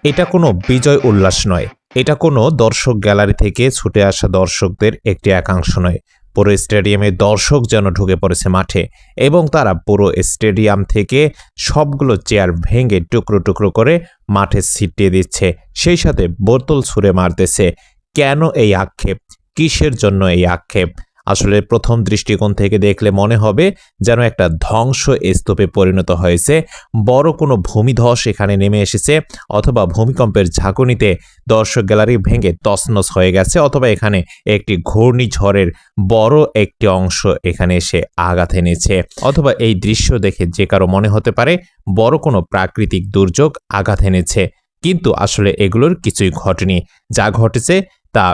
এটা কোনো বিজয় উল্লাস নয়, এটা কোনো দর্শক গ্যালারি থেকে ছুটে আসা দর্শকদের একটি একাংশ নয়। পুরো স্টেডিয়ামে দর্শক যেন ঢুকে পড়েছে মাঠে এবং তারা পুরো স্টেডিয়াম থেকে সবগুলো চেয়ার ভেঙে টুকরো টুকরো করে মাঠে ছিটিয়ে দিচ্ছে, সেই সাথে বোতল ছুঁড়ে মারতেছে। কেন এই আক্ষেপ? কিসের জন্য এই আক্ষেপ? আসলে প্রথম দৃষ্টিকোণ থেকে দেখলে মনে হবে যেন একটা ধ্বংস স্তূপে পরিণত হয়েছে, বড় কোনো ভূমিধস এখানে নেমে এসেছে, অথবা ভূমিকম্পের ঝাঁকুনিতে দর্শক গ্যালারি ভেঙে তছনছ হয়ে গেছে, অথবা এখানে একটি ঘূর্ণিঝড়ের বড় একটি অংশ এখানে এসে আঘাত এনেছে, অথবা এই দৃশ্য দেখে যে কারো মনে হতে পারে বড় কোনো প্রাকৃতিক দুর্যোগ আঘাত এনেছে। কিন্তু আসলে এগুলোর কিছুই ঘটেনি। যা ঘটেছে তা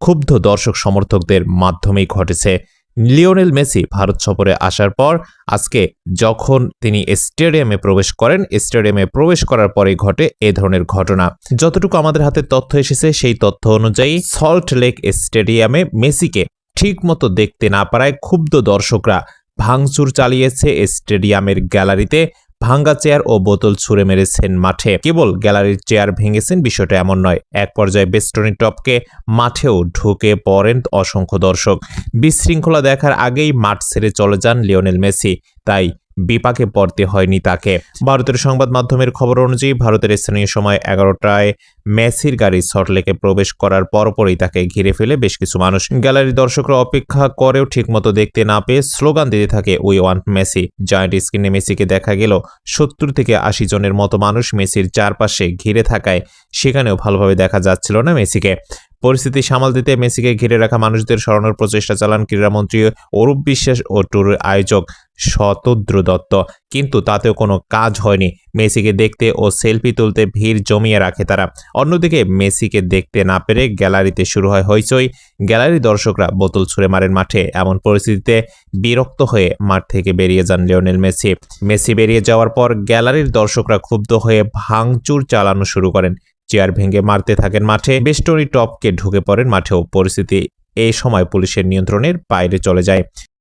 ক্ষুব্ধ দর্শক সমর্থকদের মাধ্যমেই ঘটেছে। লিওনেল মেসি ভারত সফরে আসার পর আজকে যখন তিনি স্টেডিয়ামে প্রবেশ করার পরেই ঘটে এ ধরনের ঘটনা। যতটুকু আমাদের হাতে তথ্য এসেছে সেই তথ্য অনুযায়ী সল্ট লেক স্টেডিয়ামে মেসিকে ঠিকমতো দেখতে না পারায় ক্ষুব্ধ দর্শকরা ভাঙচুর চালিয়েছে স্টেডিয়ামের গ্যালারিতে, ভাঙ্গা চেয়ার ও বোতল ছুঁড়ে মেরেছেন মাঠে। কেবল গ্যালারির চেয়ার ভেঙেছেন বিষয়টা এমন নয়, এক পর্যায়ে বেস্টনি টপকে মাঠেও ঢুকে পড়েন অসংখ্য দর্শক। বিশৃঙ্খলা দেখার আগেই মাঠ ছেড়ে চলে যান লিওনেল মেসি, তাই বিপাকে পড়তে হয়নি তাকে। ভারতের সংবাদ মাধ্যমের খবর অনুযায়ী ভারতের স্থানীয় সময় 11টায় মেসির গাড়ি সল্টলেকে প্রবেশ করার পরপরই তাকে ঘিরে ফেলে বেশ কিছু মানুষ। গ্যালারির দর্শকরা অপেক্ষা করেও ঠিকমতো দেখতে না পেয়ে স্লোগান দিতে থাকে উই ওয়ান্ট মেসি। জয়েন্ট স্ক্রিনে মেসিকে দেখা গেল 70 থেকে 80 জনের মতো মানুষ মেসির চারপাশে ঘিরে থাকায় সেখানেও ভালোভাবে দেখা যাচ্ছিল না মেসিকে। পরিস্থিতি সামাল দিতে মেসিকে ঘিরে রাখা মানুষদের সরানোর প্রচেষ্টা চালান ক্রীড়ামন্ত্রী অরূপ বিশ্বাস ও ট্যুরের আয়োজক শতদ্রু দত্ত, কিন্তু তাতেও কোনো কাজ হয়নি। মেসিকে দেখতে ও সেলফি তুলতে ভিড় জমিয়ে রাখে তারা। অন্যদিকে মেসিকে দেখতে না পেরে গ্যালারিতে শুরু হয় হইচই। গ্যালারির দর্শকরা বোতল ছুঁড়ে মারেন মাঠে। এমন পরিস্থিতিতে বিরক্ত হয়ে মাঠ থেকে বেরিয়ে যান লিওনেল মেসি। মেসি বেরিয়ে যাওয়ার পর গ্যালারির দর্শকরা ক্ষুব্ধ হয়ে ভাঙচুর চালানো শুরু করেন, চেয়ার ভেঙে মারতে থাকেন মাঠে, বেস্টনি টপকে ঢুকে পড়েন মাঠেও। পরিস্থিতি এই সময় পুলিশের নিয়ন্ত্রণের বাইরে চলে যায়।